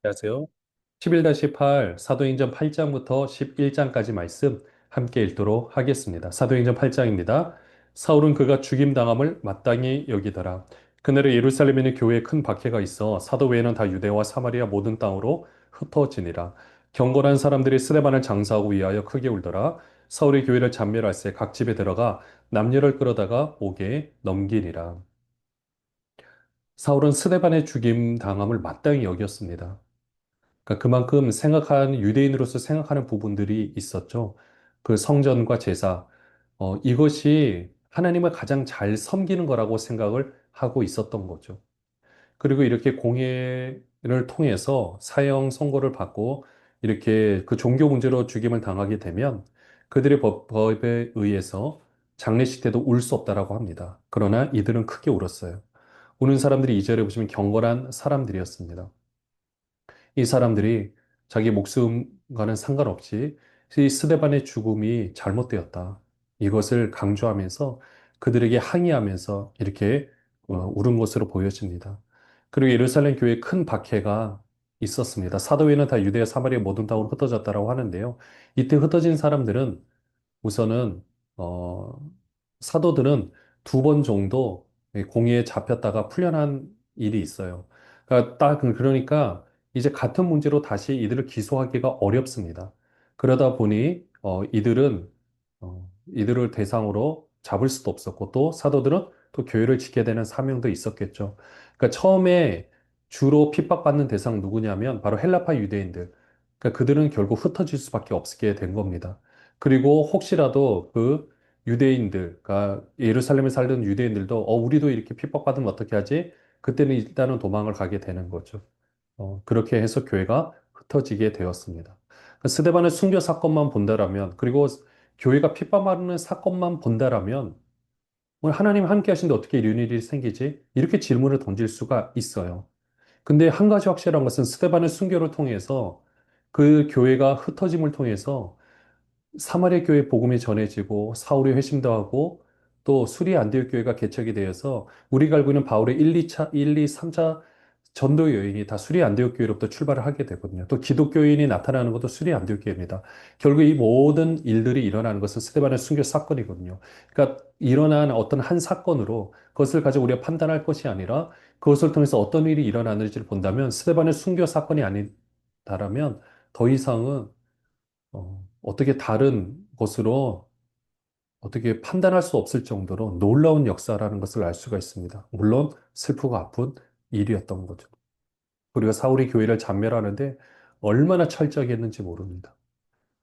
안녕하세요. 11-8 사도행전 8장부터 11장까지 말씀 함께 읽도록 하겠습니다. 사도행전 8장입니다. 사울은 그가 죽임당함을 마땅히 여기더라. 그날에 예루살렘에 있는 교회에 큰 박해가 있어 사도 외에는 다 유대와 사마리아 모든 땅으로 흩어지니라. 경건한 사람들이 스데반을 장사하고 위하여 크게 울더라. 사울의 교회를 잔멸할세 각 집에 들어가 남녀를 끌어다가 옥에 넘기니라. 사울은 스데반의 죽임 당함을 마땅히 여겼습니다. 그러니까 그만큼 유대인으로서 생각하는 부분들이 있었죠. 그 성전과 제사, 이것이 하나님을 가장 잘 섬기는 거라고 생각을 하고 있었던 거죠. 그리고 이렇게 공회를 통해서 사형 선고를 받고 이렇게 그 종교 문제로 죽임을 당하게 되면 그들의 법에 의해서 장례식 때도 울 수 없다라고 합니다. 그러나 이들은 크게 울었어요. 우는 사람들이 이 절에 보시면 경건한 사람들이었습니다. 이 사람들이 자기 목숨과는 상관없이 이 스데반의 죽음이 잘못되었다. 이것을 강조하면서 그들에게 항의하면서 이렇게 울은 것으로 보여집니다. 그리고 예루살렘 교회에 큰 박해가 있었습니다. 사도회는 다 유대와 사마리아 모든 땅으로 흩어졌다라고 하는데요. 이때 흩어진 사람들은 우선은 어, 사도들은 2번 정도 공회에 잡혔다가 풀려난 일이 있어요. 그러니까 이제 같은 문제로 다시 이들을 기소하기가 어렵습니다. 그러다 보니 이들을 대상으로 잡을 수도 없었고 또 사도들은 또 교회를 지켜야 되는 사명도 있었겠죠. 그러니까 처음에 주로 핍박받는 대상 누구냐면 바로 헬라파 유대인들. 그러니까 그들은 결국 흩어질 수밖에 없게 된 겁니다. 그리고 혹시라도 그 유대인들, 그러니까 예루살렘에 살던 유대인들도 우리도 이렇게 핍박받으면 어떻게 하지? 그때는 일단은 도망을 가게 되는 거죠. 그렇게 해서 교회가 흩어지게 되었습니다. 스데반의 순교 사건만 본다라면, 그리고 교회가 핍박받는 사건만 본다라면, 오늘 하나님 함께 하신데 어떻게 이런 일이 생기지? 이렇게 질문을 던질 수가 있어요. 근데 한 가지 확실한 것은 스데반의 순교를 통해서 그 교회가 흩어짐을 통해서 사마리아 교회 복음이 전해지고 사울이 회심도 하고 또 수리 안디옥 교회가 개척이 되어서 우리가 알고 있는 바울의 1, 2, 3차 전도 여행이 다 수리 안디옥 교회로부터 출발을 하게 되거든요. 또 기독교인이 나타나는 것도 수리 안디옥 교회입니다. 결국 이 모든 일들이 일어나는 것은 스데반의 순교 사건이거든요. 그러니까 일어난 어떤 한 사건으로 그것을 가지고 우리가 판단할 것이 아니라 그것을 통해서 어떤 일이 일어나는지를 본다면 스데반의 순교 사건이 아니다라면 더 이상은 어떻게 다른 것으로 어떻게 판단할 수 없을 정도로 놀라운 역사라는 것을 알 수가 있습니다. 물론 슬프고 아픈 일이었던 거죠. 그리고 사울이 교회를 잔멸하는데 얼마나 철저하게 했는지 모릅니다.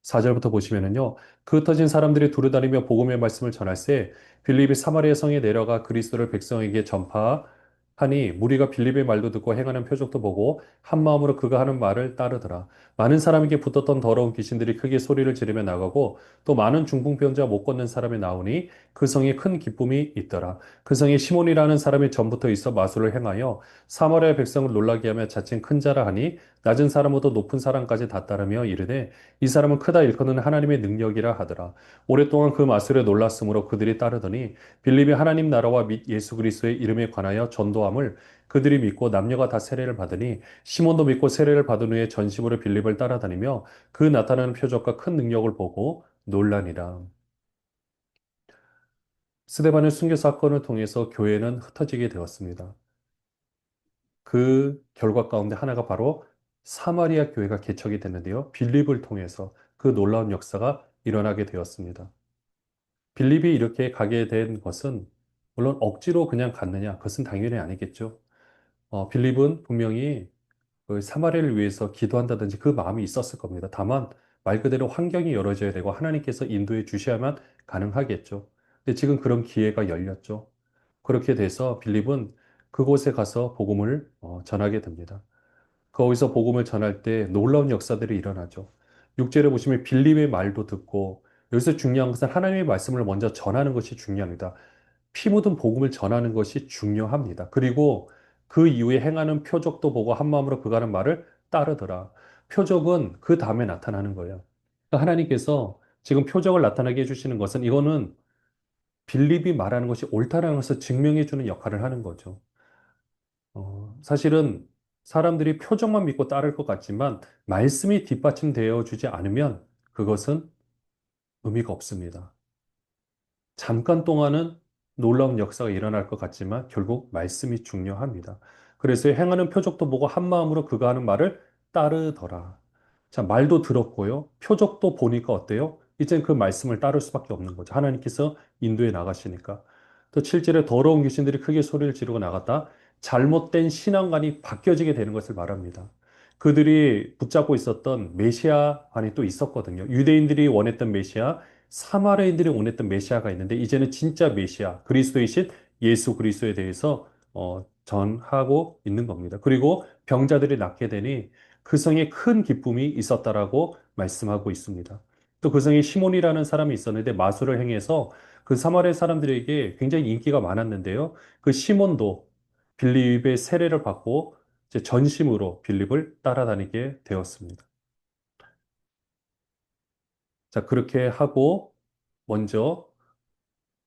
4절부터 보시면은요. 그 흩어진 사람들이 두루다니며 복음의 말씀을 전할세 빌립이 사마리아 성에 내려가 그리스도를 백성에게 전파하니 무리가 빌립의 말도 듣고 행하는 표적도 보고 한 마음으로 그가 하는 말을 따르더라. 많은 사람에게 붙었던 더러운 귀신들이 크게 소리를 지르며 나가고 또 많은 중풍병자 못 걷는 사람이 나오니 그 성에 큰 기쁨이 있더라. 그 성에 시몬이라는 사람이 전부터 있어 마술을 행하여 사마리아 백성을 놀라게 하며 자칭 큰 자라 하니 낮은 사람보다 높은 사람까지 다 따르며 이르되 이 사람은 크다 일컫는 하나님의 능력이라 하더라. 오랫동안 그 마술에 놀랐으므로 그들이 따르더니 빌립이 하나님 나라와 및 예수 그리스도의 이름에 관하여 전도함을 그들이 믿고 남녀가 다 세례를 받으니 시몬도 믿고 세례를 받은 후에 전심으로 빌립을 따라다니며 그 나타나는 표적과 큰 능력을 보고 놀라니라. 스데반의 순교 사건을 통해서 교회는 흩어지게 되었습니다. 그 결과 가운데 하나가 바로 사마리아 교회가 개척이 됐는데요. 빌립을 통해서 그 놀라운 역사가 일어나게 되었습니다. 빌립이 이렇게 가게 된 것은 물론 억지로 그냥 갔느냐? 그것은 당연히 아니겠죠. 빌립은 분명히 그 사마리아를 위해서 기도한다든지 그 마음이 있었을 겁니다. 다만 말 그대로 환경이 열어져야 되고 하나님께서 인도해 주셔야만 가능하겠죠. 근데 지금 그런 기회가 열렸죠. 그렇게 돼서 빌립은 그곳에 가서 복음을 전하게 됩니다. 거기서 복음을 전할 때 놀라운 역사들이 일어나죠. 6절에 보시면 빌립의 말도 듣고 여기서 중요한 것은 하나님의 말씀을 먼저 전하는 것이 중요합니다. 피 묻은 복음을 전하는 것이 중요합니다. 그리고 그 이후에 행하는 표적도 보고 한 마음으로 그가 하는 말을 따르더라. 표적은 그 다음에 나타나는 거예요. 그러니까 하나님께서 지금 표적을 나타나게 해주시는 것은 이거는 빌립이 말하는 것이 옳다라는 것을 증명해 주는 역할을 하는 거죠. 사실은 사람들이 표정만 믿고 따를 것 같지만 말씀이 뒷받침되어 주지 않으면 그것은 의미가 없습니다. 잠깐 동안은 놀라운 역사가 일어날 것 같지만 결국 말씀이 중요합니다. 그래서 행하는 표적도 보고 한 마음으로 그가 하는 말을 따르더라. 자, 말도 들었고요. 표적도 보니까 어때요? 이젠 그 말씀을 따를 수밖에 없는 거죠. 하나님께서 인도에 나가시니까. 또 7절에 더러운 귀신들이 크게 소리를 지르고 나갔다. 잘못된 신앙관이 바뀌어지게 되는 것을 말합니다. 그들이 붙잡고 있었던 메시아관이 또 있었거든요. 유대인들이 원했던 메시아, 사마리아인들이 원했던 메시아가 있는데 이제는 진짜 메시아, 그리스도이신 예수 그리스도에 대해서 전하고 있는 겁니다. 그리고 병자들이 낫게 되니 그 성에 큰 기쁨이 있었다라고 말씀하고 있습니다. 또 그 성에 시몬이라는 사람이 있었는데 마술을 행해서 그 사마리아 사람들에게 굉장히 인기가 많았는데요. 그 시몬도 빌립의 세례를 받고 이제 전심으로 빌립을 따라다니게 되었습니다. 자, 그렇게 하고 먼저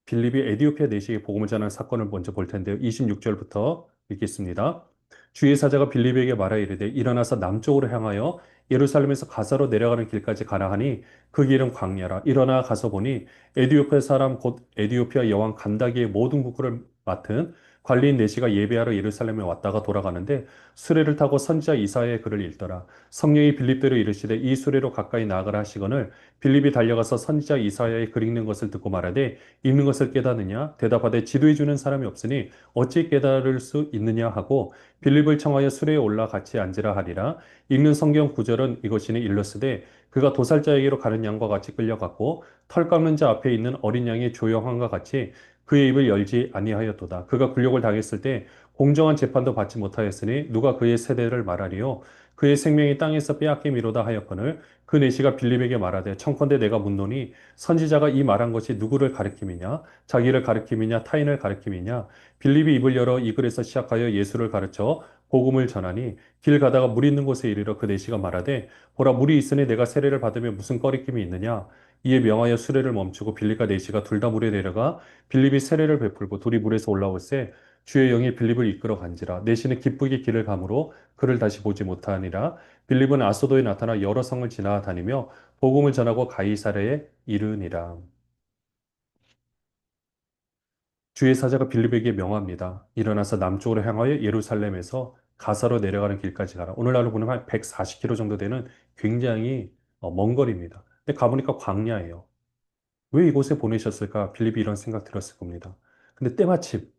빌립이 에디오피아 내시에 복음을 전하는 사건을 먼저 볼 텐데요. 26절부터 읽겠습니다. 주의 사자가 빌립에게 말하 이르되 일어나서 남쪽으로 향하여 예루살렘에서 가사로 내려가는 길까지 가라 하니 그 길은 광야라. 일어나 가서 보니 에디오피아 사람 곧 에디오피아 여왕 간다기의 모든 국구를 맡은 관리인 내시가 예배하러 예루살렘에 왔다가 돌아가는데 수레를 타고 선지자 이사야의 글을 읽더라. 성령이 빌립대로 이르시되 이 수레로 가까이 나아가라 하시거늘 빌립이 달려가서 선지자 이사야의 글 읽는 것을 듣고 말하되 읽는 것을 깨닫느냐? 대답하되 지도해 주는 사람이 없으니 어찌 깨달을 수 있느냐 하고 빌립을 청하여 수레에 올라 같이 앉으라 하리라. 읽는 성경 구절은 이것이니 일러스되 그가 도살자에게로 가는 양과 같이 끌려갔고 털 깎는 자 앞에 있는 어린 양이 조용함과 같이 그의 입을 열지 아니하였도다. 그가 굴욕을 당했을 때 공정한 재판도 받지 못하였으니 누가 그의 세대를 말하리요? 그의 생명이 땅에서 빼앗김이로다 하였거늘 그 내시가 빌립에게 말하되 청컨대 내가 묻노니 선지자가 이 말한 것이 누구를 가리킴이냐? 자기를 가리킴이냐? 타인을 가리킴이냐? 빌립이 입을 열어 이 글에서 시작하여 예수를 가르쳐 복음을 전하니 길 가다가 물 있는 곳에 이르러 그 내시가 말하되 보라 물이 있으니 내가 세례를 받으면 무슨 꺼리낌이 있느냐? 이에 명하여 수레를 멈추고 빌립과 내시가 둘 다 물에 내려가 빌립이 세례를 베풀고 둘이 물에서 올라올세 주의 영이 빌립을 이끌어 간지라 내시는 기쁘게 길을 가므로 그를 다시 보지 못하니라 빌립은 아소도에 나타나 여러 성을 지나다니며 복음을 전하고 가이사랴에 이르니라. 주의 사자가 빌립에게 명합니다. 일어나서 남쪽으로 향하여 예루살렘에서 가사로 내려가는 길까지 가라. 오늘날로 보면 한 140km 정도 되는 굉장히 먼 거리입니다. 근데 가보니까 광야예요. 왜 이곳에 보내셨을까? 빌립이 이런 생각 들었을 겁니다. 근데 때마침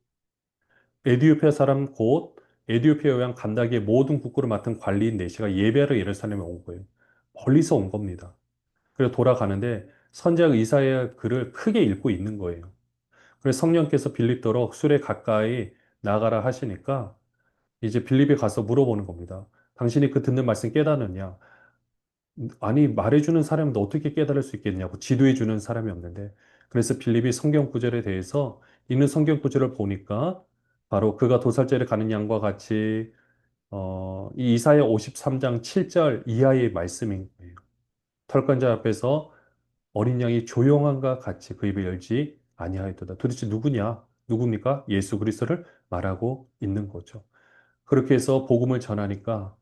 에디오피아 사람 곧 에디오피아 여왕 간다기의 모든 국구를 맡은 관리인 네시가 예배하러 예루살렘에 온 거예요. 멀리서 온 겁니다. 그래서 돌아가는데 선지자 이사야 글을 크게 읽고 있는 거예요. 그래서 성령께서 빌립도록 술에 가까이 나가라 하시니까 이제 빌립이 가서 물어보는 겁니다. 당신이 그 듣는 말씀 깨닫느냐? 아니, 말해주는 사람인데 어떻게 깨달을 수 있겠냐고 지도해주는 사람이 없는데. 그래서 빌립이 성경 구절에 대해서 읽는 성경 구절을 보니까 바로 그가 도살자를 가는 양과 같이 이 이사야 53장 7절 이하의 말씀인 거예요. 털간자 앞에서 어린 양이 조용함과 같이 그 입을 열지 아니하였도다. 도대체 누구냐? 누굽니까? 예수 그리스도를 말하고 있는 거죠. 그렇게 해서 복음을 전하니까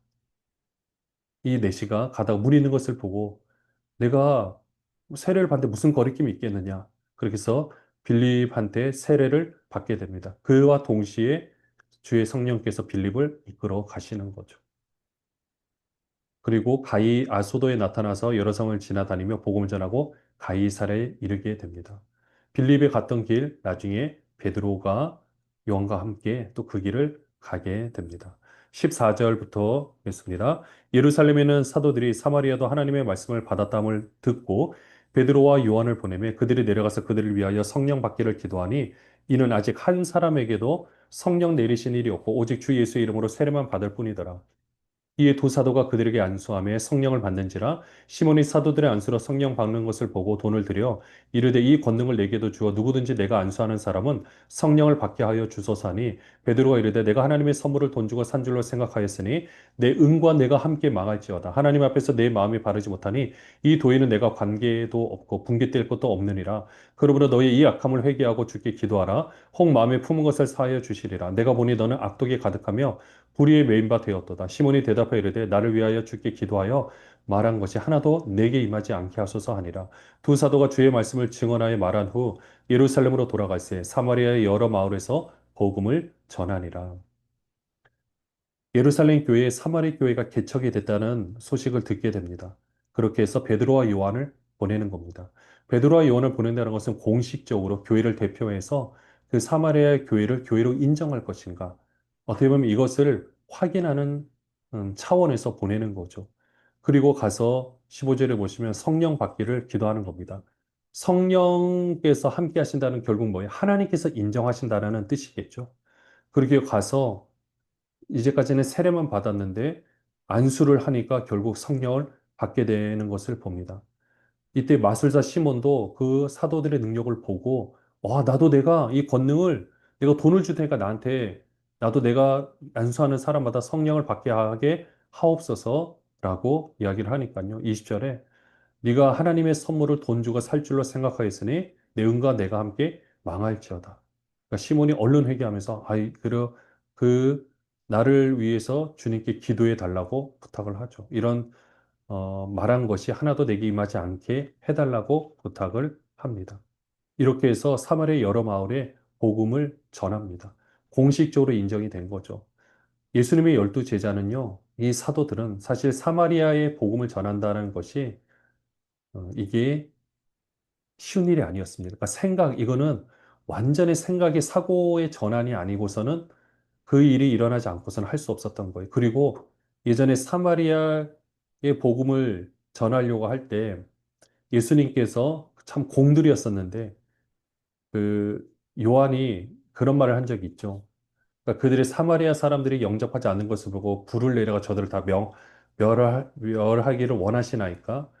이 내시가 가다가 물 있는 것을 보고 내가 세례를 받는데 무슨 거리낌이 있겠느냐? 그렇게 해서 빌립한테 세례를 받게 됩니다. 그와 동시에 주의 성령께서 빌립을 이끌어 가시는 거죠. 그리고 가이 아소도에 나타나서 여러 성을 지나다니며 복음을 전하고 가이사랴에 이르게 됩니다. 빌립에 갔던 길 나중에 베드로가 요한과 함께 또 그 길을 가게 됩니다. 14절부터 읽겠습니다. 예루살렘에는 사도들이 사마리아도 하나님의 말씀을 받았다함을 듣고 베드로와 요한을 보내며 그들이 내려가서 그들을 위하여 성령 받기를 기도하니 이는 아직 한 사람에게도 성령 내리신 일이 없고 오직 주 예수의 이름으로 세례만 받을 뿐이더라. 이에 두 사도가 그들에게 안수하며 성령을 받는지라 시몬이 사도들의 안수로 성령 받는 것을 보고 돈을 들여 이르되 이 권능을 내게도 주어 누구든지 내가 안수하는 사람은 성령을 받게 하여 주소서 하니 베드로가 이르되 내가 하나님의 선물을 돈 주고 산 줄로 생각하였으니 내 은과 내가 함께 망할지어다 하나님 앞에서 내 마음이 바르지 못하니 이 도에는 내가 관계도 없고 분깃될 것도 없느니라 그러므로 너의 이 악함을 회개하고 주께 기도하라 혹 마음에 품은 것을 사하여 주시리라 내가 보니 너는 악독이 가득하며 불의의 메인바 되었도다. 시몬이 대답하여 이르되 나를 위하여 주께 기도하여 말한 것이 하나도 내게 임하지 않게 하소서 하니라. 두 사도가 주의 말씀을 증언하여 말한 후 예루살렘으로 돌아갈새 사마리아의 여러 마을에서 복음을 전하니라. 예루살렘 교회에 사마리 교회가 개척이 됐다는 소식을 듣게 됩니다. 그렇게 해서 베드로와 요한을 보내는 겁니다. 베드로와 요한을 보낸다는 것은 공식적으로 교회를 대표해서 그 사마리아 교회를 교회로 인정할 것인가? 어떻게 보면 이것을 확인하는 차원에서 보내는 거죠. 그리고 가서 15절에 보시면 성령 받기를 기도하는 겁니다. 성령께서 함께 하신다는 결국 뭐예요? 하나님께서 인정하신다는 뜻이겠죠. 그렇게 가서 이제까지는 세례만 받았는데 안수를 하니까 결국 성령을 받게 되는 것을 봅니다. 이때 마술사 시몬도 그 사도들의 능력을 보고, 와, 나도 내가 이 권능을 내가 돈을 줄 테니까 나한테 나도 내가 안수하는 사람마다 성령을 받게 하게 하옵소서라고 이야기를 하니까요. 20절에 네가 하나님의 선물을 돈 주고 살 줄로 생각하였으니 내 은과 내가 함께 망할지어다. 그러니까 시몬이 얼른 회개하면서 그 나를 위해서 주님께 기도해 달라고 부탁을 하죠. 이런 말한 것이 하나도 내게 임하지 않게 해달라고 부탁을 합니다. 이렇게 해서 사마리아 여러 마을에 복음을 전합니다. 공식적으로 인정이 된 거죠. 예수님의 열두 제자는요, 이 사도들은 사실 사마리아에 복음을 전한다는 것이 이게 쉬운 일이 아니었습니다. 그러니까 이거는 완전히 생각의 사고의 전환이 아니고서는 그 일이 일어나지 않고서는 할 수 없었던 거예요. 그리고 예전에 사마리아의 복음을 전하려고 할 때 예수님께서 참 공들이었었는데 그 요한이 그런 말을 한 적이 있죠. 그러니까 그들의 사마리아 사람들이 영접하지 않는 것을 보고 불을 내려가 저들을 다 멸하기를 원하시나이까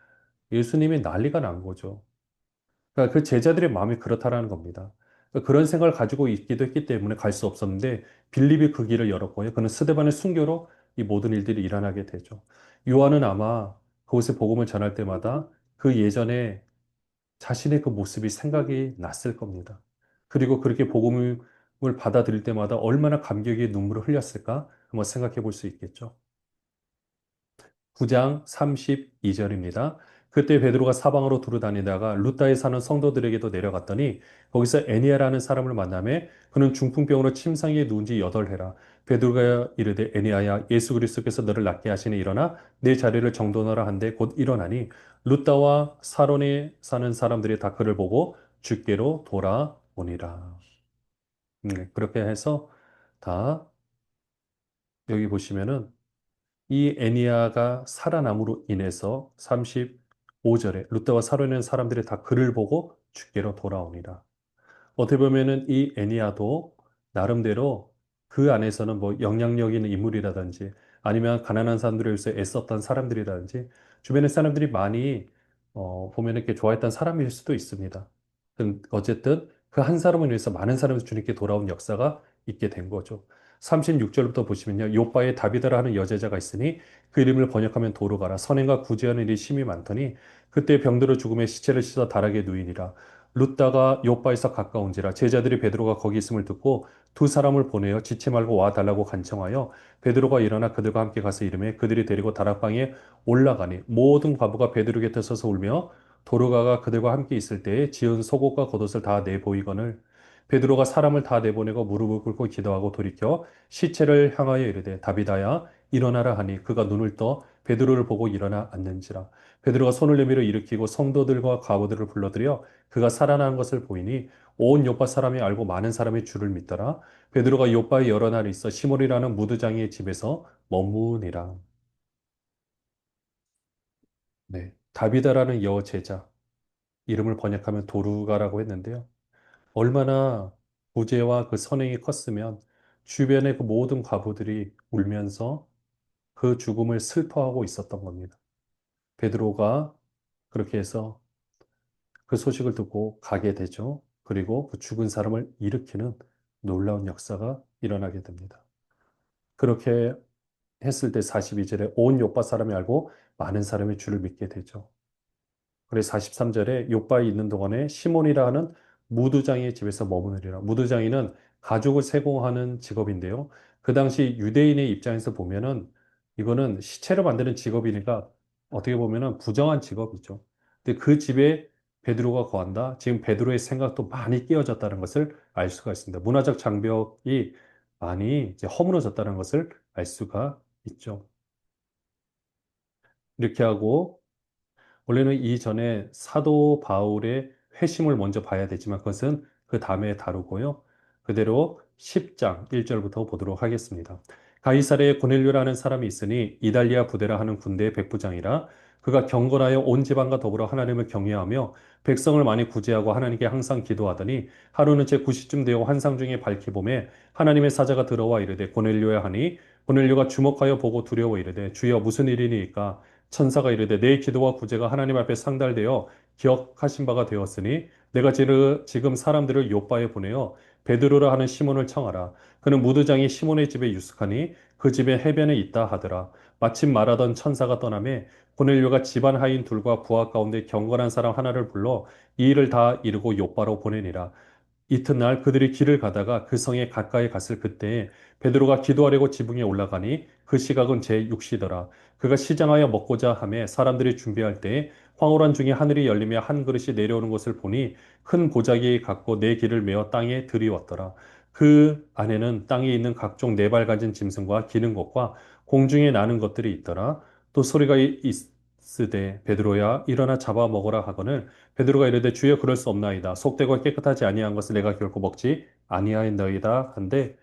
예수님이 난리가 난 거죠. 그러니까 그 제자들의 마음이 그렇다라는 겁니다. 그러니까 그런 생각을 가지고 있기도 했기 때문에 갈 수 없었는데 빌립이 그 길을 열었고요. 그는 스데반의 순교로 이 모든 일들이 일어나게 되죠. 요한은 아마 그곳에 복음을 전할 때마다 그 예전에 자신의 그 모습이 생각이 났을 겁니다. 그리고 그렇게 복음을 받아들일 때마다 얼마나 감격의 눈물을 흘렸을까 한번 생각해 볼 수 있겠죠. 9장 32절입니다. 그때 베드로가 사방으로 두루 다니다가 루다에 사는 성도들에게도 내려갔더니 거기서 애니야라는 사람을 만나매 그는 중풍병으로 침상에 누운 지 8해라. 베드로가 이르되 애니야야 예수 그리스도께서 너를 낫게 하시니 일어나 내 자리를 정돈하라 한데 곧 일어나니 루다와 사론에 사는 사람들이 다 그를 보고 주께로 돌아오니라. 그렇게 해서 다 여기 보시면은 이 애니야가 살아남으로 인해서 35절에 룻다와 사로는 사람들이 다 그를 보고 주께로 돌아오니라. 어떻게 보면은 이 애니야도 나름대로 그 안에서는 뭐 영향력 있는 인물이라든지 아니면 가난한 사람들을 위해서 애썼던 사람들이라든지 주변의 사람들이 많이 보면 이렇게 좋아했던 사람일 수도 있습니다. 어쨌든 그 한 사람을 위해서 많은 사람이 주님께 돌아온 역사가 있게 된 거죠. 36절부터 보시면요. 요바에 다비다라 하는 여제자가 있으니 그 이름을 번역하면 도루가라. 선행과 구제하는 일이 심히 많더니 그때 병들어 죽음의 시체를 씻어 다락에 누이니라. 룻다가 요바에서 가까운지라 제자들이 베드로가 거기 있음을 듣고 두 사람을 보내어 지체 말고 와 달라고 간청하여 베드로가 일어나 그들과 함께 가서 이르매 그들이 데리고 다락방에 올라가니 모든 과부가 베드로 곁에 서서 울며 도로가가 그들과 함께 있을 때에 지은 속옷과 겉옷을 다 내보이거늘 베드로가 사람을 다 내보내고 무릎을 꿇고 기도하고 돌이켜 시체를 향하여 이르되 다비다야 일어나라 하니 그가 눈을 떠 베드로를 보고 일어나 앉는지라 베드로가 손을 내밀어 일으키고 성도들과 과부들을 불러들여 그가 살아난 것을 보이니 온 요파 사람이 알고 많은 사람이 주를 믿더라. 베드로가 요파에 여러 날 있어 시몬이라는 무두장이의 집에서 머무니라. 네, 다비다라는 여제자 이름을 번역하면 도루가라고 했는데요. 얼마나 부재와 그 선행이 컸으면 주변의 그 모든 과부들이 울면서 그 죽음을 슬퍼하고 있었던 겁니다. 베드로가 그렇게 해서 그 소식을 듣고 가게 되죠. 그리고 그 죽은 사람을 일으키는 놀라운 역사가 일어나게 됩니다. 그렇게 했을 때 42절에 온 요파 사람이 알고 많은 사람이 주를 믿게 되죠. 그래서 43절에 요바에 있는 동안에 시몬이라 하는 무두장이의 집에서 머무르리라. 무두장이는 가죽을 세공하는 직업인데요. 그 당시 유대인의 입장에서 보면은 이거는 시체를 만드는 직업이니까 어떻게 보면은 부정한 직업이죠. 근데 그 집에 베드로가 거한다. 지금 베드로의 생각도 많이 끼어졌다는 것을 알 수가 있습니다. 문화적 장벽이 많이 이제 허물어졌다는 것을 알 수가 있죠. 이렇게 하고 원래는 이전에 사도 바울의 회심을 먼저 봐야 되지만 그것은 그 다음에 다루고요. 그대로 10장 1절부터 보도록 하겠습니다. 가이사랴에 고넬료라는 사람이 있으니 이달리아 부대라 하는 군대의 백부장이라 그가 경건하여 온 지방과 더불어 하나님을 경외하며 백성을 많이 구제하고 하나님께 항상 기도하더니 하루는 제 9시쯤 되어 환상 중에 밝히 보매 하나님의 사자가 들어와 이르되 고넬료야 하니 고넬료가 주목하여 보고 두려워 이르되 주여 무슨 일이니까 천사가 이르되 내 기도와 구제가 하나님 앞에 상달되어 기억하신 바가 되었으니 내가 지금 사람들을 요바에 보내어 베드로라 하는 시몬을 청하라. 그는 무두장이 시몬의 집에 유숙하니 그 집에 해변에 있다 하더라. 마침 말하던 천사가 떠나매 고넬료가 집안 하인 둘과 부하 가운데 경건한 사람 하나를 불러 이 일을 다 이루고 요바로 보내니라. 이튿날 그들이 길을 가다가 그 성에 가까이 갔을 그때에 베드로가 기도하려고 지붕에 올라가니 그 시각은 제6시더라. 그가 시장하여 먹고자 하매 사람들이 준비할 때에 황홀한 중에 하늘이 열리며 한 그릇이 내려오는 것을 보니 큰 보자기 같고 네 길을 메어 땅에 들이웠더라. 그 안에는 땅에 있는 각종 네발 가진 짐승과 기는 것과 공중에 나는 것들이 있더라. 또 소리가 있으되 베드로야 일어나 잡아 먹으라 하거늘 베드로가 이르되 주여 그럴 수 없나이다. 속되고 깨끗하지 아니한 것을 내가 결코 먹지 아니하였나이다. 한데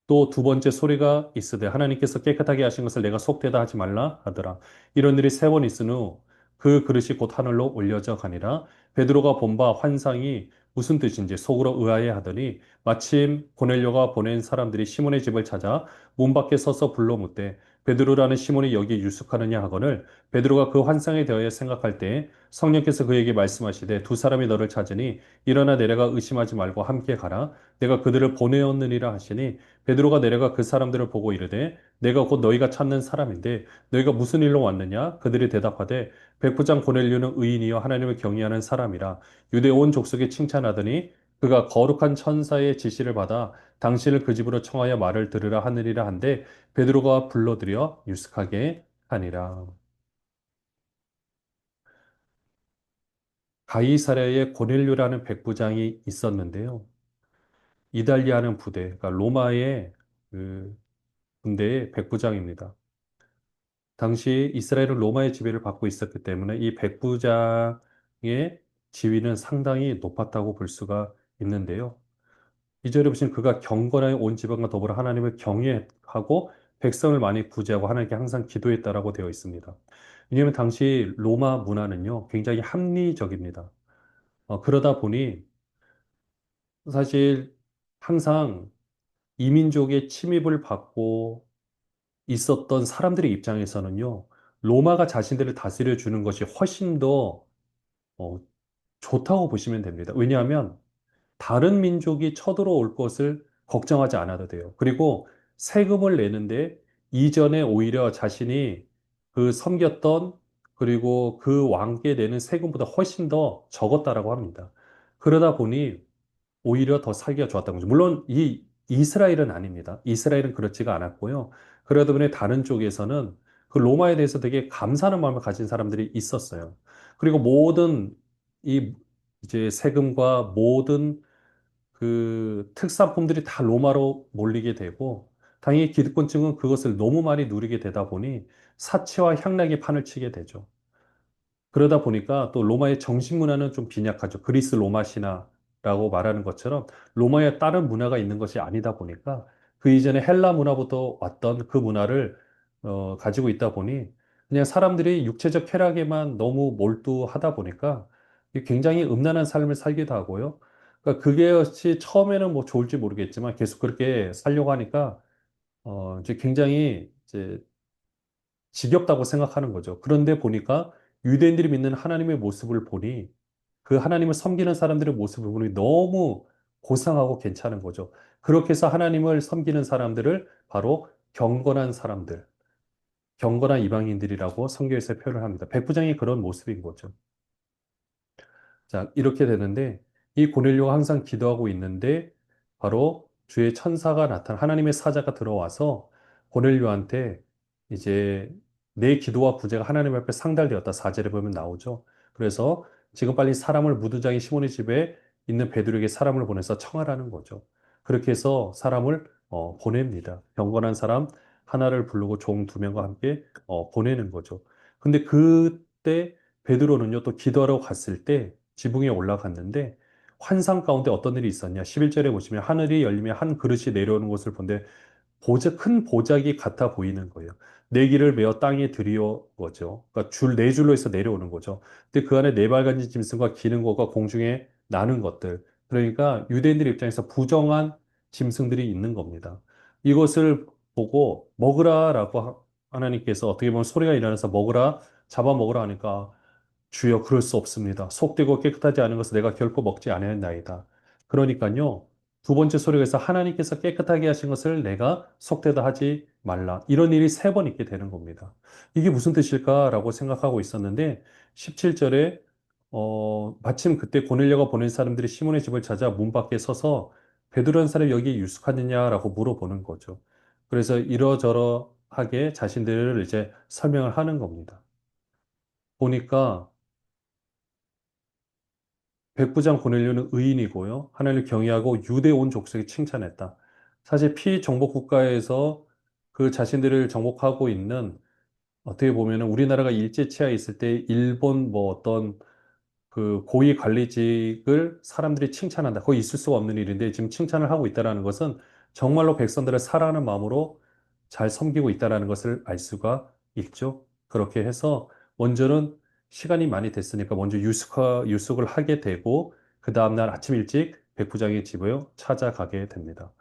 또 두 번째 소리가 있으되 하나님께서 깨끗하게 하신 것을 내가 속되다 하지 말라 하더라. 이런 일이 세 번 있은 후 그 그릇이 곧 하늘로 올려져 가니라. 베드로가 본 바 환상이 무슨 뜻인지 속으로 의아해 하더니 마침 고넬료가 보낸 사람들이 시몬의 집을 찾아 문 밖에 서서 불러 묻되 베드로라는 시몬이 여기 유숙하느냐 하거늘 베드로가 그 환상에 대하여 생각할 때 성령께서 그에게 말씀하시되 두 사람이 너를 찾으니 일어나 내려가 의심하지 말고 함께 가라. 내가 그들을 보내었느니라 하시니 베드로가 내려가 그 사람들을 보고 이르되 내가 곧 너희가 찾는 사람인데 너희가 무슨 일로 왔느냐? 그들이 대답하되 백부장 고넬료는 의인이요 하나님을 경외하는 사람이라 유대 온 족속에 칭찬하더니 그가 거룩한 천사의 지시를 받아 당신을 그 집으로 청하여 말을 들으라 하느니라 한데 베드로가 불러들여 유숙하게 하니라. 가이사랴에 고넬료라는 백부장이 있었는데요. 이달리아는 부대, 그러니까 로마의 그 군대의 백부장입니다. 당시 이스라엘은 로마의 지배를 받고 있었기 때문에 이 백부장의 지위는 상당히 높았다고 볼 수가 있는데요. 이절에 보시면 그가 경건하여 온 지방과 더불어 하나님을 경외하고 백성을 많이 구제하고 하나님께 항상 기도했다라고 되어 있습니다. 왜냐하면 당시 로마 문화는요, 굉장히 합리적입니다. 그러다 보니 사실 항상 이민족의 침입을 받고 있었던 사람들의 입장에서는요, 로마가 자신들을 다스려 주는 것이 훨씬 더 어, 좋다고 보시면 됩니다. 왜냐하면 다른 민족이 쳐들어올 것을 걱정하지 않아도 돼요. 그리고 세금을 내는데 이전에 오히려 자신이 그 섬겼던 그리고 그 왕께 내는 세금보다 훨씬 더 적었다라고 합니다. 그러다 보니 오히려 더 살기가 좋았던 거죠. 물론 이 이스라엘은 아닙니다. 이스라엘은 그렇지가 않았고요. 그러다 보니 다른 쪽에서는 그 로마에 대해서 되게 감사하는 마음을 가진 사람들이 있었어요. 그리고 모든 이 이제 세금과 모든 그 특산품들이 다 로마로 몰리게 되고 당연히 기득권층은 그것을 너무 많이 누리게 되다 보니 사치와 향락의 판을 치게 되죠. 그러다 보니까 또 로마의 정식 문화는 좀 빈약하죠. 그리스 로마 신화라고 말하는 것처럼 로마에 다른 문화가 있는 것이 아니다 보니까 그 이전에 헬라 문화부터 왔던 그 문화를 가지고 있다 보니 그냥 사람들이 육체적 쾌락에만 너무 몰두하다 보니까 굉장히 음란한 삶을 살기도 하고요. 그러니까 그게 처음에는 뭐 좋을지 모르겠지만 계속 그렇게 살려고 하니까 이제 굉장히 이제 지겹다고 생각하는 거죠. 그런데 보니까 유대인들이 믿는 하나님의 모습을 보니 그 하나님을 섬기는 사람들의 모습을 보니 너무 고상하고 괜찮은 거죠. 그렇게 해서 하나님을 섬기는 사람들을 바로 경건한 사람들, 경건한 이방인들이라고 성경에서 표현을 합니다. 백부장이 그런 모습인 거죠. 자, 이렇게 되는데 이 고넬료가 항상 기도하고 있는데 바로 주의 천사가 하나님의 사자가 들어와서 고넬료한테 이제 내 기도와 구제가 하나님 앞에 상달되었다. 4절에 보면 나오죠. 그래서 지금 빨리 사람을 무두장이 시몬의 집에 있는 베드로에게 사람을 보내서 청하라는 거죠. 그렇게 해서 사람을 보냅니다. 경건한 사람 하나를 부르고 종 두 명과 함께 보내는 거죠. 근데 그때 베드로는요, 또 기도하러 갔을 때 지붕에 올라갔는데 환상 가운데 어떤 일이 있었냐? 11절에 보시면 하늘이 열리며 한 그릇이 내려오는 것을 본데 큰 보자기 같아 보이는 거예요. 네 길을 메어 땅에 들이어 거죠. 그러니까 네 줄로 해서 내려오는 거죠. 근데 그 안에 네 발간지 짐승과 기는 것과 공중에 나는 것들. 그러니까 유대인들 입장에서 부정한 짐승들이 있는 겁니다. 이것을 보고 먹으라라고 하나님께서 어떻게 보면 소리가 일어나서 먹으라, 잡아먹으라 하니까 주여 그럴 수 없습니다. 속되고 깨끗하지 않은 것을 내가 결코 먹지 아니하였나이다. 그러니까요. 두 번째 소리가 있어 하나님께서 깨끗하게 하신 것을 내가 속되다 하지 말라. 이런 일이 세 번 있게 되는 겁니다. 이게 무슨 뜻일까라고 생각하고 있었는데 17절에 마침 그때 고넬료가 보낸 사람들이 시몬의 집을 찾아 문 밖에 서서 베드로라는 사람이 여기에 유숙하느냐라고 물어보는 거죠. 그래서 이러저러하게 자신들을 이제 설명을 하는 겁니다. 보니까 백부장 고넬료는 의인이고요. 하나님을 경외하고 유대 온 족속이 칭찬했다. 사실 피정복 국가에서 그 자신들을 정복하고 있는 어떻게 보면은 우리나라가 일제 치하에 있을 때 일본 뭐 어떤 그 고위 관리직을 사람들이 칭찬한다. 거의 있을 수가 없는 일인데 지금 칭찬을 하고 있다는 것은 정말로 백성들을 사랑하는 마음으로 잘 섬기고 있다는 것을 알 수가 있죠. 그렇게 해서 먼저는 시간이 많이 됐으니까 먼저 유숙을 하게 되고 그 다음날 아침 일찍 백부장의 집을 찾아가게 됩니다.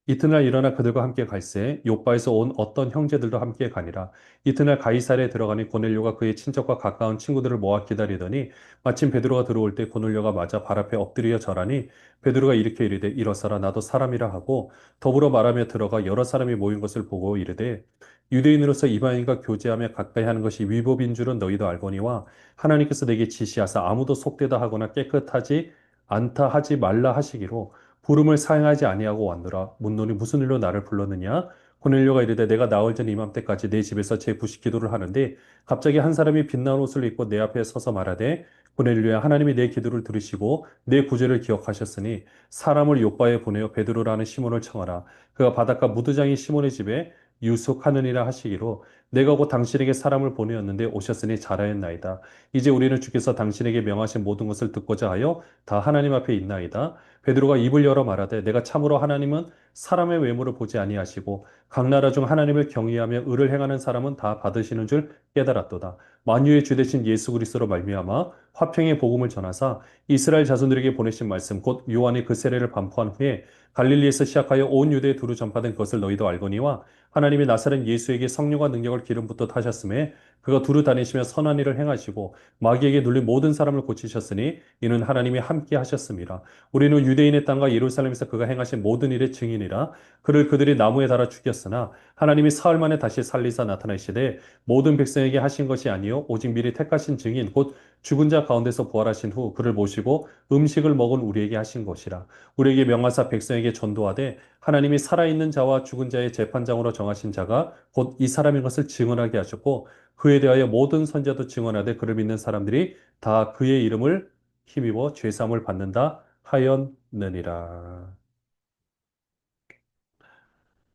이튿날 일어나 그들과 함께 갈새 요바에서 온 어떤 형제들도 함께 가니라. 이튿날 가이사랴에 들어가니 고넬료가 그의 친척과 가까운 친구들을 모아 기다리더니 마침 베드로가 들어올 때 고넬료가 맞아 발 앞에 엎드려 절하니 베드로가 일으켜 이르되 일어서라 나도 사람이라 하고 더불어 말하며 들어가 여러 사람이 모인 것을 보고 이르되 유대인으로서 이방인과 교제하며 가까이 하는 것이 위법인 줄은 너희도 알거니와 하나님께서 내게 지시하사 아무도 속되다 하거나 깨끗하지 않다 하지 말라 하시기로 부름을 사행하지 아니하고 왔노라. 묻노니 무슨 일로 나를 불렀느냐? 고넬료가 이르되 내가 나올 전 이맘때까지 내 집에서 제 부식 기도를 하는데 갑자기 한 사람이 빛나는 옷을 입고 내 앞에 서서 말하되 고넬료야 하나님이 내 기도를 들으시고 내 구제를 기억하셨으니 사람을 요바에 보내어 베드로라는 시몬을 청하라. 그가 바닷가 무드장이 시몬의 집에 유숙하느니라 하시기로 내가 곧 당신에게 사람을 보내었는데 오셨으니 잘하였나이다. 이제 우리는 주께서 당신에게 명하신 모든 것을 듣고자 하여 다 하나님 앞에 있나이다. 베드로가 입을 열어 말하되 내가 참으로 하나님은 사람의 외모를 보지 아니하시고 각 나라 중 하나님을 경외하며 의를 행하는 사람은 다 받으시는 줄 깨달았도다. 만유의 주 되신 예수 그리스도로 말미암아 화평의 복음을 전하사 이스라엘 자손들에게 보내신 말씀 곧 요한의 그 세례를 반포한 후에 갈릴리에서 시작하여 온 유대에 두루 전파된 것을 너희도 알거니와 하나님이 나사렛 예수에게 성령과 능력을 기름 붓듯 하셨음에 그가 두루 다니시며 선한 일을 행하시고 마귀에게 눌린 모든 사람을 고치셨으니 이는 하나님이 함께 하셨습니다. 우리는 유대인의 땅과 예루살렘에서 그가 행하신 모든 일의 증인이라 그를 그들이 나무에 달아 죽였으나 하나님이 사흘 만에 다시 살리사 나타나시되 모든 백성에게 하신 것이 아니요 오직 미리 택하신 증인 곧 죽은 자 가운데서 부활하신 후 그를 모시고 음식을 먹은 우리에게 하신 것이라 우리에게 명하사 백성에게 전도하되 하나님이 살아있는 자와 죽은 자의 재판장으로 정하신 자가 곧 이 사람인 것을 증언하게 하셨고 그에 대하여 모든 선자도 증언하되 그를 믿는 사람들이 다 그의 이름을 힘입어 죄사함을 받는다 하였느니라.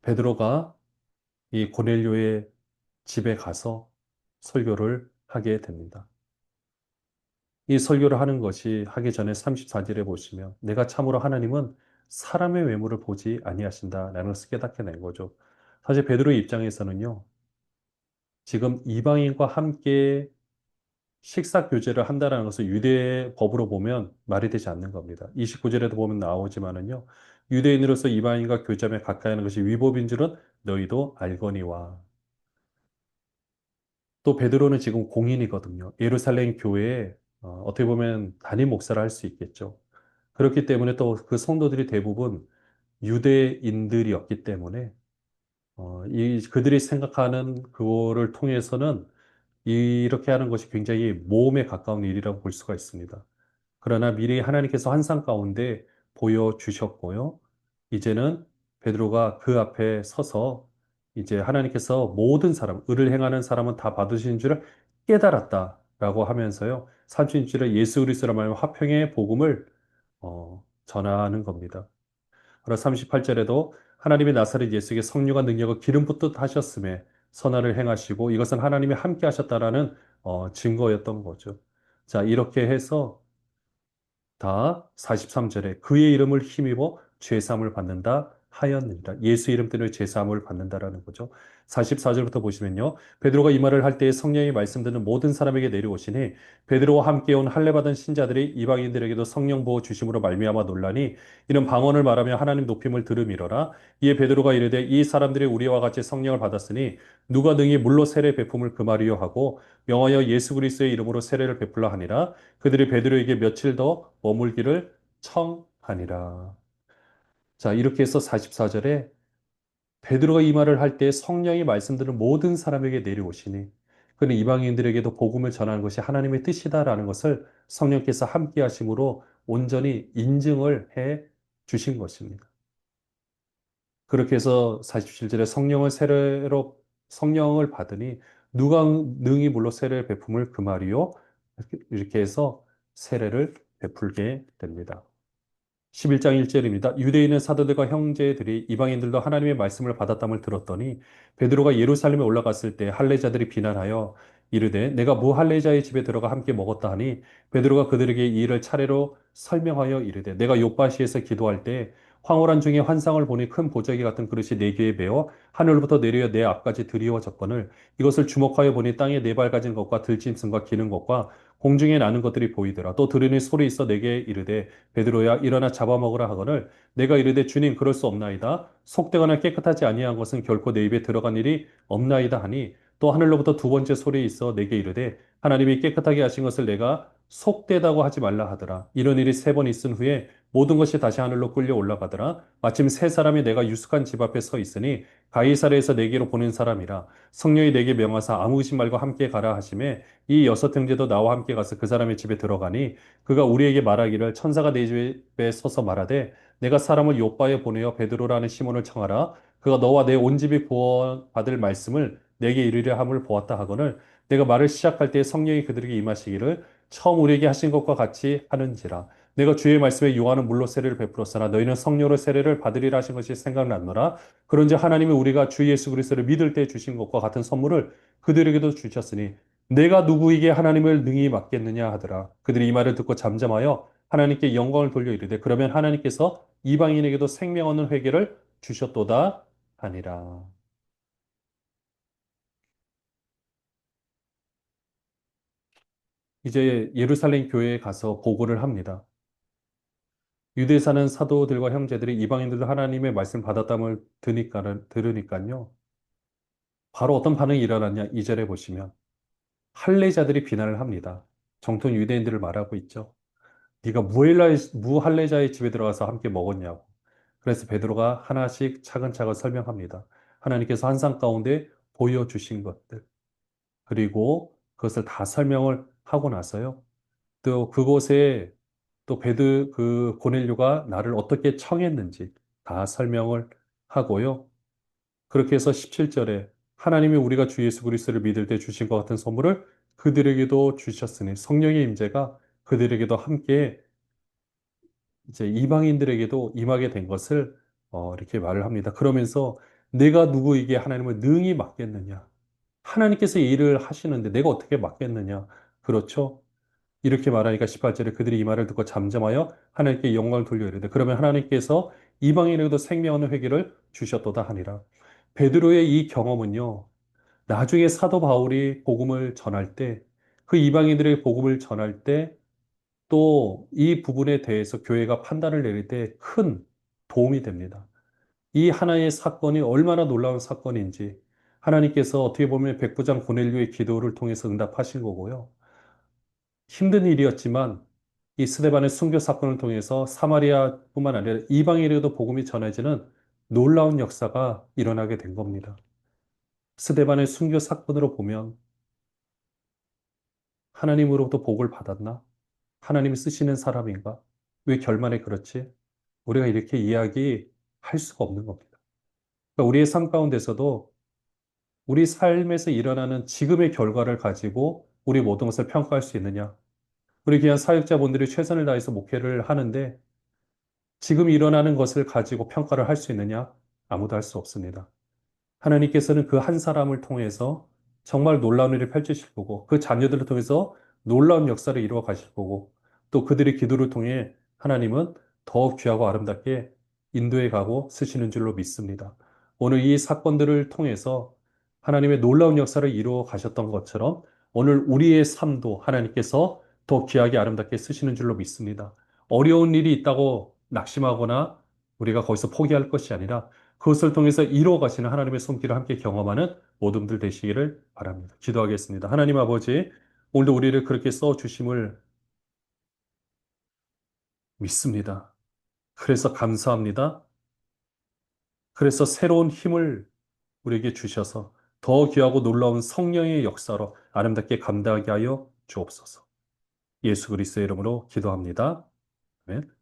베드로가 이 고넬료의 집에 가서 설교를 하게 됩니다. 이 설교를 하는 것이 하기 전에 34절에 보시면 내가 참으로 하나님은 사람의 외모를 보지 아니하신다라는 것을 깨닫게 된 거죠. 사실 베드로의 입장에서는요. 지금 이방인과 함께 식사 교제를 한다는 것은 유대 법으로 보면 말이 되지 않는 겁니다. 29절에도 보면 나오지만은요. 유대인으로서 이방인과 교제하며 가까이 하는 것이 위법인 줄은 너희도 알거니와. 또 베드로는 지금 공인이거든요. 예루살렘 교회에 어떻게 보면 담임 목사를 할 수 있겠죠. 그렇기 때문에 또 그 성도들이 대부분 유대인들이었기 때문에 이 그들이 생각하는 그거를 통해서는 이렇게 하는 것이 굉장히 모험에 가까운 일이라고 볼 수가 있습니다. 그러나 미리 하나님께서 환상 가운데 보여주셨고요. 이제는 베드로가 그 앞에 서서 이제 하나님께서 모든 사람, 의를 행하는 사람은 다 받으신 줄을 깨달았다라고 하면서요. 삼신줄에 예수 그리스도로 말하면 화평의 복음을 전하는 겁니다. 그리고 38절에도 하나님의 나사렛 예수에게 성령과 능력을 기름 붓듯 하셨음에 선한을 행하시고 이것은 하나님이 함께 하셨다라는 증거였던 거죠. 자, 이렇게 해서 다 43절에 그의 이름을 힘입어 죄사함을 받는다 하였느니라. 예수 이름 때문에 죄사함을 받는다라는 거죠. 44절부터 보시면요. 베드로가 이 말을 할 때에 성령이 말씀 듣는 모든 사람에게 내려오시니 베드로와 함께 온 할례 받은 신자들이 이방인들에게도 성령 부어 주심으로 말미암아 놀라니 이는 방언을 말하며 하나님 높임을 들음이러라. 이에 베드로가 이르되 이 사람들이 우리와 같이 성령을 받았으니 누가 능히 물로 세례 베품을 금하리요 하고 명하여 예수 그리스도의 이름으로 세례를 베풀라 하니라. 그들이 베드로에게 며칠 더 머물기를 청하니라. 자, 이렇게 해서 44절에 베드로가 이 말을 할 때 성령이 말씀드린 모든 사람에게 내려오시니 그는 이방인들에게도 복음을 전하는 것이 하나님의 뜻이다라는 것을 성령께서 함께 하심으로 온전히 인증을 해 주신 것입니다. 그렇게 해서 47절에 성령을 받으니 누가 능히 물로 세례를 베품을 금하리요 이렇게 해서 세례를 베풀게 됩니다. 11장 1절입니다. 유대인의 사도들과 형제들이 이방인들도 하나님의 말씀을 받았담을 들었더니 베드로가 예루살렘에 올라갔을 때 할례자들이 비난하여 이르되 내가 무할례자의 집에 들어가 함께 먹었다 하니 베드로가 그들에게 이 일을 차례로 설명하여 이르되 내가 요바시에서 기도할 때 황홀한 중에 환상을 보니 큰 보자기 같은 그릇이 내 귀에 베어 하늘로부터 내려 내 앞까지 드리워졌거늘 이것을 주목하여 보니 땅에 네 발 가진 것과 들짐승과 기는 것과 공중에 나는 것들이 보이더라. 또 들으니 소리 있어 내게 이르되 베드로야 일어나 잡아먹으라 하거늘 내가 이르되 주님 그럴 수 없나이다 속되거나 깨끗하지 아니한 것은 결코 내 입에 들어간 일이 없나이다 하니 또 하늘로부터 두 번째 소리 있어 내게 이르되 하나님이 깨끗하게 하신 것을 내가 속되다고 하지 말라 하더라 이런 일이 세 번 있은 후에 모든 것이 다시 하늘로 끌려 올라가더라 마침 세 사람이 내가 유숙한 집 앞에 서 있으니 가이사랴에서 내게로 보낸 사람이라 성령이 내게 명하사 아무 의심 말고 함께 가라 하심에 이 여섯 형제도 나와 함께 가서 그 사람의 집에 들어가니 그가 우리에게 말하기를 천사가 내 집에 서서 말하되 내가 사람을 요바에 보내어 베드로라는 시몬을 청하라 그가 너와 내 온 집이 구원받을 말씀을 내게 이르려 함을 보았다 하거늘 내가 말을 시작할 때 성령이 그들에게 임하시기를 처음 우리에게 하신 것과 같이 하는지라 내가 주의 말씀에 요한은 물로 세례를 베풀었으나 너희는 성령으로 세례를 받으리라 하신 것이 생각났노라 그런즉 하나님이 우리가 주 예수 그리스도를 믿을 때 주신 것과 같은 선물을 그들에게도 주셨으니 내가 누구에게 하나님을 능히 맡겠느냐 하더라. 그들이 이 말을 듣고 잠잠하여 하나님께 영광을 돌려 이르되 그러면 하나님께서 이방인에게도 생명 얻는 회개를 주셨도다 하니라. 이제 예루살렘 교회에 가서 보고를 합니다. 유대에 사는 사도들과 형제들이 이방인들도 하나님의 말씀 받았담을 들으니까요. 바로 어떤 반응이 일어났냐? 2절에 보시면 할례자들이 비난을 합니다. 정통 유대인들을 말하고 있죠. 네가 무할례자의 집에 들어가서 함께 먹었냐고. 그래서 베드로가 하나씩 차근차근 설명합니다. 하나님께서 한상 가운데 보여주신 것들. 그리고 그것을 다 설명을 하고 나서요. 또 그곳에 또 그 고넬료가 나를 어떻게 청했는지 다 설명을 하고요. 그렇게 해서 17절에 하나님이 우리가 주 예수 그리스도를 믿을 때 주신 것 같은 선물을 그들에게도 주셨으니 성령의 임재가 그들에게도 함께 이제 이방인들에게도 임하게 된 것을 이렇게 말을 합니다. 그러면서 내가 누구에게 하나님을 능히 맡겠느냐? 하나님께서 이 일을 하시는데 내가 어떻게 맡겠느냐? 그렇죠? 이렇게 말하니까 18절에 그들이 이 말을 듣고 잠잠하여 하나님께 영광을 돌려 이르되 그러면 하나님께서 이방인에게도 생명 얻는 회개를 주셨도다 하니라. 베드로의 이 경험은요. 나중에 사도 바울이 복음을 전할 때 그 이방인들의 복음을 전할 때 또 이 부분에 대해서 교회가 판단을 내릴 때 큰 도움이 됩니다. 이 하나의 사건이 얼마나 놀라운 사건인지 하나님께서 어떻게 보면 백부장 고넬료의 기도를 통해서 응답하신 거고요. 힘든 일이었지만 이 스데반의 순교 사건을 통해서 사마리아뿐만 아니라 이방인에게도 복음이 전해지는 놀라운 역사가 일어나게 된 겁니다. 스데반의 순교 사건으로 보면 하나님으로부터 복을 받았나? 하나님이 쓰시는 사람인가? 왜 결말에 그렇지? 우리가 이렇게 이야기할 수가 없는 겁니다. 그러니까 우리의 삶 가운데서도 우리 삶에서 일어나는 지금의 결과를 가지고 우리 모든 것을 평가할 수 있느냐? 우리 귀한 사역자분들이 최선을 다해서 목회를 하는데 지금 일어나는 것을 가지고 평가를 할 수 있느냐? 아무도 할 수 없습니다. 하나님께서는 그 한 사람을 통해서 정말 놀라운 일을 펼치실 거고, 그 자녀들을 통해서 놀라운 역사를 이루어 가실 거고, 또 그들의 기도를 통해 하나님은 더 귀하고 아름답게 인도해 가고 쓰시는 줄로 믿습니다. 오늘 이 사건들을 통해서 하나님의 놀라운 역사를 이루어 가셨던 것처럼 오늘 우리의 삶도 하나님께서 더 귀하게 아름답게 쓰시는 줄로 믿습니다. 어려운 일이 있다고 낙심하거나 우리가 거기서 포기할 것이 아니라 그것을 통해서 이루어 가시는 하나님의 손길을 함께 경험하는 모든 분들 되시기를 바랍니다. 기도하겠습니다. 하나님 아버지, 오늘도 우리를 그렇게 써 주심을 믿습니다. 그래서 감사합니다. 그래서 새로운 힘을 우리에게 주셔서 더 귀하고 놀라운 성령의 역사로 아름답게 감당하게 하여 주옵소서. 예수 그리스도의 이름으로 기도합니다. 아멘.